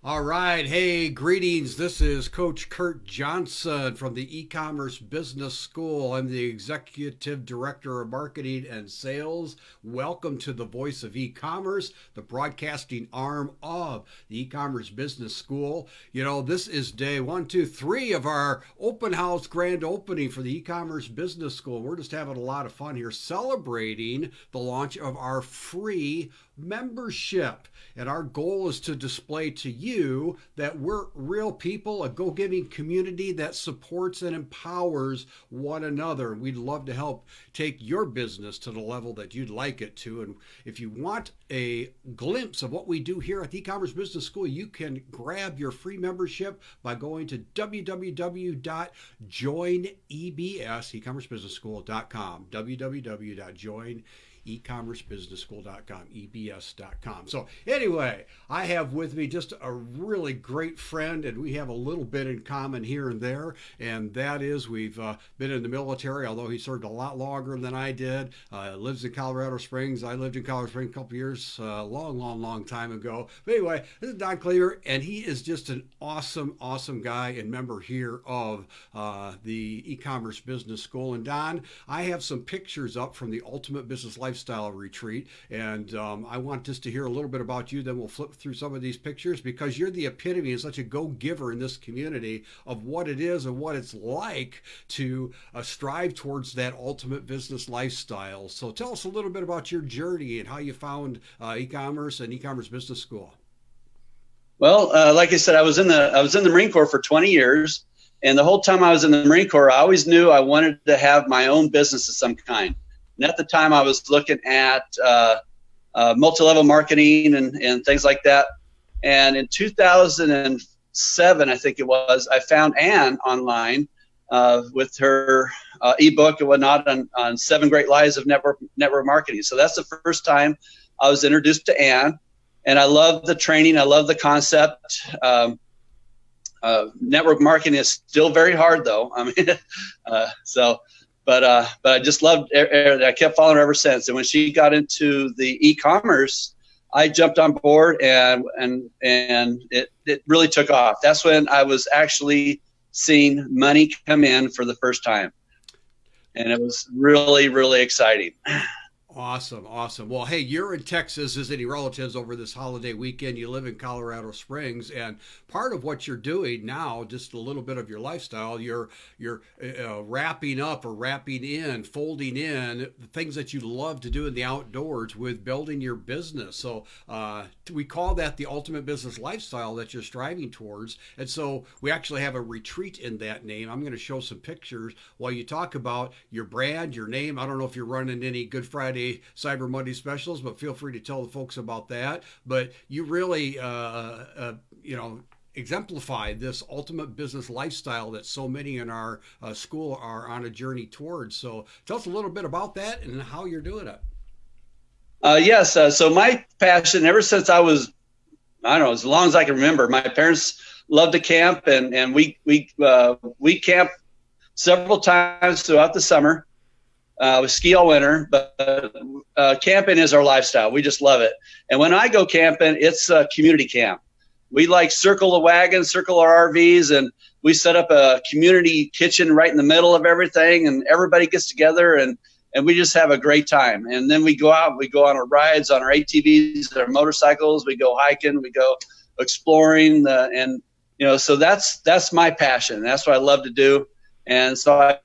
All right. Hey, greetings. This is Coach Kurt Johnson from the E-commerce Business School. I'm the Executive Director of Marketing and Sales. Welcome to the Voice of E-commerce, the broadcasting arm of the E-commerce Business School. You know, this is day 1, 2, 3 of our open house grand opening for the E-commerce Business School. We're just having a lot of fun here celebrating the launch of our free membership. And our goal is to display to you that we're real people, a go-giving community that supports and empowers one another. And we'd love to help take your business to the level that you'd like it to. And if you want a glimpse of what we do here at the E-commerce Business School, you can grab your free membership by going to www.joinebs.com, www.joinecommercebusinessschool.com, ebs.com. So anyway, I have with me just a really great friend, and we have a little bit in common here and there, and that is we've been in the military, although he served a lot longer than I did. Lives in Colorado Springs. I lived in Colorado Springs a couple years, long time ago. But anyway, this is Don Cleaver, and he is just an awesome guy and member here of the E-commerce Business School. And Don, I have some pictures up from the Ultimate Business Lifestyle Retreat, and I want just to hear a little bit about you. Then we'll flip through some of these pictures because you're the epitome and such a go-giver in this community of what it is and what it's like to strive towards that ultimate business lifestyle. So tell us a little bit about your journey and how you found e-commerce and e-commerce business school. Well, like I said, I was in the Marine Corps for 20 years, and the whole time I was in the Marine Corps, I always knew I wanted to have my own business of some kind. And at the time, I was looking at multi-level marketing and things like that. And in 2007, I think it was, I found Ann online with her ebook and whatnot on 7 Great Lies of network marketing. So that's the first time I was introduced to Ann, and I love the training. I love the concept. Network marketing is still very hard, though. I mean, But I just loved it. I kept following her ever since. And when she got into the e-commerce, I jumped on board, and it really took off. That's when I was actually seeing money come in for the first time, and it was really, really exciting. Awesome. Well, hey, you're in Texas visiting relatives over this holiday weekend. You live in Colorado Springs, and part of what you're doing now, just a little bit of your lifestyle, you're wrapping up or wrapping in, folding in the things that you love to do in the outdoors with building your business. So we call that the ultimate business lifestyle that you're striving towards. And so we actually have a retreat in that name. I'm going to show some pictures while you talk about your brand, your name. I don't know if you're running any Good Friday Cyber Monday specials, but feel free to tell the folks about that. But you really, exemplify this ultimate business lifestyle that so many in our school are on a journey towards. So tell us a little bit about that and how you're doing it. Yes. So my passion, ever since I was, I don't know, as long as I can remember, my parents loved to camp, and we camped several times throughout the summer. We ski all winter, but camping is our lifestyle. We just love it. And when I go camping, it's a community camp. We circle the wagon, circle our RVs, and we set up a community kitchen right in the middle of everything, and everybody gets together, and we just have a great time. And then we go out, we go on our rides on our ATVs, our motorcycles, we go hiking, we go exploring, so that's my passion. That's what I love to do. And so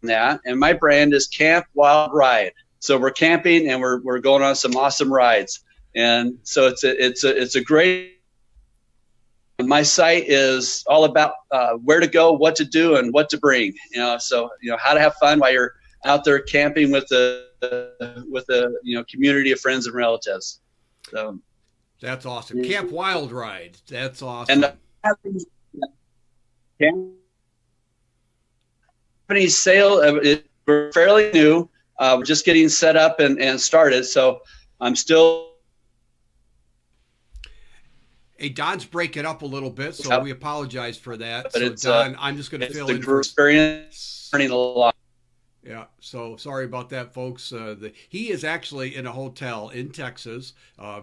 and my brand is Camp Wild Ride. So we're camping and we're going on some awesome rides. And so it's a great. My site is all about where to go, what to do, and what to bring. So how to have fun while you're out there camping with a community of friends and relatives. So that's awesome. Camp Wild Ride. That's awesome. And company's sale, we're fairly new. We're just getting set up and started. So I'm still. Hey, Don's breaking up a little bit, so we apologize for that. But so Don, I'm just going to fill in. It's the experience, learning a lot. Yeah, so sorry about that, folks. He is actually in a hotel in Texas,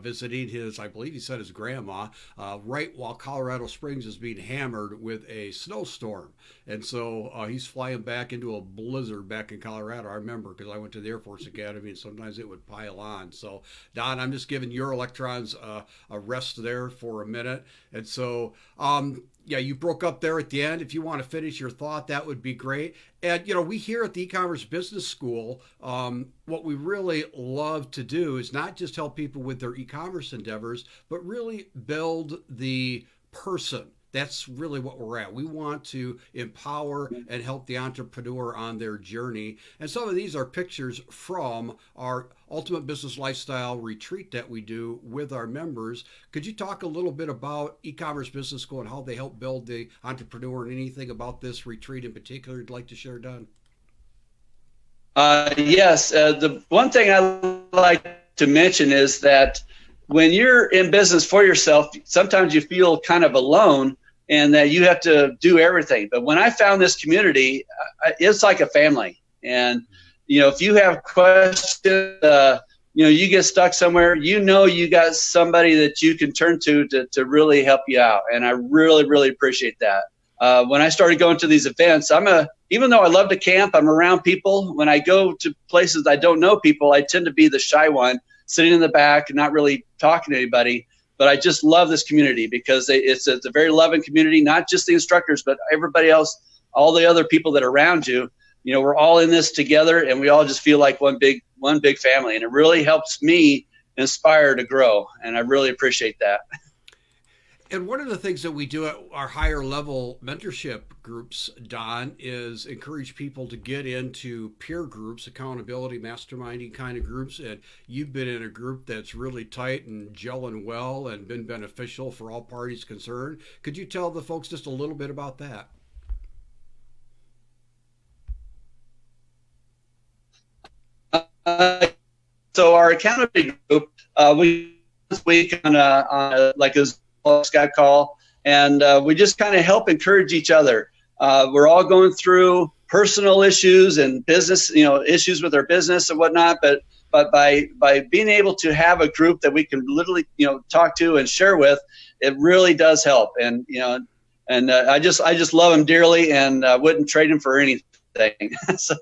visiting his, I believe he said his grandma, right while Colorado Springs is being hammered with a snowstorm. And so he's flying back into a blizzard back in Colorado. I remember because I went to the Air Force Academy and sometimes it would pile on. So, Don, I'm just giving your electrons a rest there for a minute. And so, yeah, you broke up there at the end. If you want to finish your thought, that would be great. And, we here at the e-commerce business school, what we really love to do is not just help people with their e-commerce endeavors, but really build the person. That's really what we're at. We want to empower and help the entrepreneur on their journey. And some of these are pictures from our Ultimate Business Lifestyle retreat that we do with our members. Could you talk a little bit about e-commerce business school and how they help build the entrepreneur, and anything about this retreat in particular you'd like to share, Don? Yes. The one thing I like to mention is that when you're in business for yourself, sometimes you feel kind of alone and that you have to do everything. But when I found this community, it's like a family. And, if you have questions, you get stuck somewhere, you got somebody that you can turn to really help you out. And I really, really appreciate that. When I started going to these events, even though I love to camp, I'm around people. When I go to places I don't know people, I tend to be the shy one, sitting in the back and not really talking to anybody. But I just love this community because it's a very loving community, not just the instructors, but everybody else, all the other people that are around you. We're all in this together, and we all just feel like one big family. And it really helps me inspire to grow, and I really appreciate that. And one of the things that we do at our higher level mentorship groups, Don, is encourage people to get into peer groups, accountability, masterminding kind of groups. And you've been in a group that's really tight and gelling well and been beneficial for all parties concerned. Could you tell the folks just a little bit about that? So our accountability group, we this week on like a Skype call, and we just kind of help encourage each other. We're all going through personal issues and business, issues with our business and whatnot. But by being able to have a group that we can literally, talk to and share with, it really does help. And I just love them dearly, and wouldn't trade them for anything. So.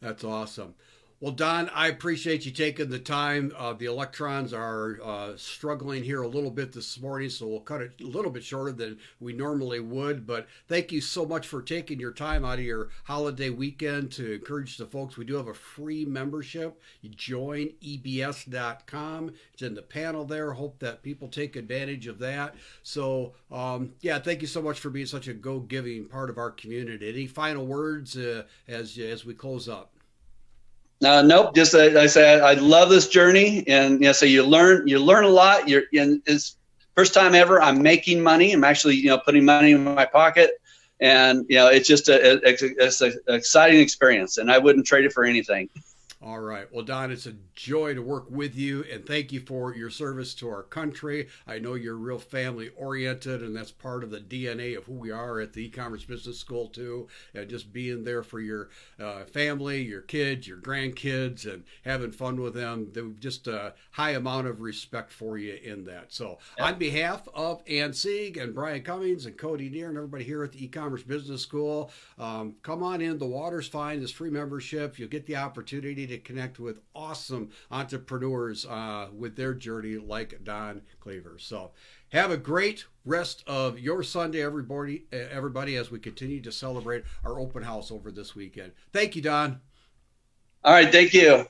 That's awesome. Well, Don, I appreciate you taking the time. The electrons are struggling here a little bit this morning, so we'll cut it a little bit shorter than we normally would. But thank you so much for taking your time out of your holiday weekend to encourage the folks. We do have a free membership. You join ebs.com. It's in the panel there. Hope that people take advantage of that. So, thank you so much for being such a go-giving part of our community. Any final words as we close up? Nope. Just I say I love this journey, and so you learn a lot. It's first time ever I'm making money. I'm actually putting money in my pocket, and it's just it's an exciting experience, and I wouldn't trade it for anything. All right. Well, Don, it's a joy to work with you, and thank you for your service to our country. I know you're real family oriented, and that's part of the DNA of who we are at the e-commerce business school too. Just being there for your family, your kids, your grandkids, and having fun with them. Just a high amount of respect for you in that. So On behalf of Ann Sieg and Brian Cummings and Cody Neer and everybody here at the e-commerce business school, come on in. The water's fine. This free membership. You'll get the opportunity to connect with awesome entrepreneurs with their journey like Don Cleaver. So have a great rest of your Sunday, everybody, as we continue to celebrate our open house over this weekend. Thank you, Don. All right. Thank you.